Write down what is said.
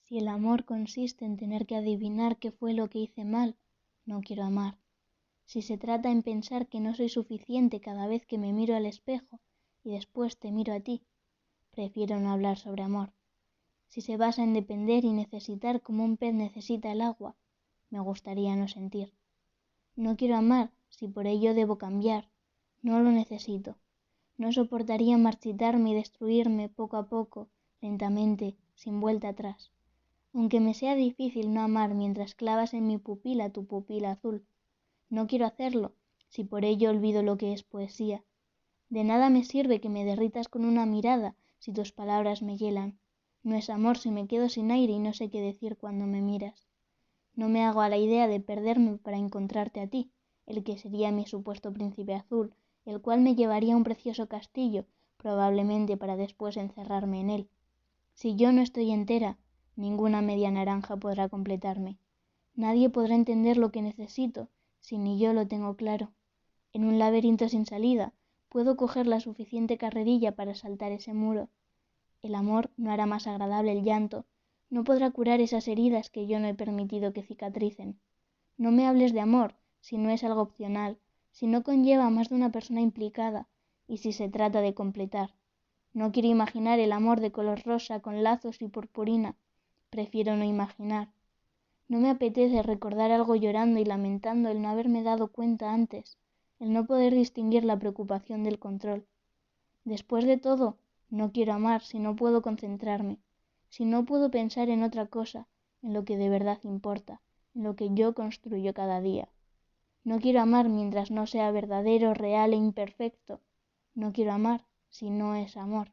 Si el amor consiste en tener que adivinar qué fue lo que hice mal, no quiero amar. Si se trata en pensar que no soy suficiente cada vez que me miro al espejo y después te miro a ti, prefiero no hablar sobre amor. Si se basa en depender y necesitar como un pez necesita el agua, me gustaría no sentir. No quiero amar si por ello debo cambiar. No lo necesito. No soportaría marchitarme y destruirme poco a poco, lentamente, sin vuelta atrás. Aunque me sea difícil no amar mientras clavas en mi pupila tu pupila azul. No quiero hacerlo si por ello olvido lo que es poesía. De nada me sirve que me derritas con una mirada si tus palabras me hielan. No es amor si me quedo sin aire y no sé qué decir cuando me miras. No me hago a la idea de perderme para encontrarte a ti, el que sería mi supuesto príncipe azul, el cual me llevaría a un precioso castillo, probablemente para después encerrarme en él. Si yo no estoy entera, ninguna media naranja podrá completarme. Nadie podrá entender lo que necesito, si ni yo lo tengo claro. En un laberinto sin salida, puedo coger la suficiente carrerilla para saltar ese muro. El amor no hará más agradable el llanto, no podrá curar esas heridas que yo no he permitido que cicatricen. No me hables de amor si no es algo opcional, si no conlleva a más de una persona implicada y si se trata de completar. No quiero imaginar el amor de color rosa con lazos y purpurina. Prefiero no imaginar. No me apetece recordar algo llorando y lamentando el no haberme dado cuenta antes, el no poder distinguir la preocupación del control. Después de todo, no quiero amar si no puedo concentrarme, si no puedo pensar en otra cosa, en lo que de verdad importa, en lo que yo construyo cada día. No quiero amar mientras no sea verdadero, real e imperfecto. No quiero amar si no es amor.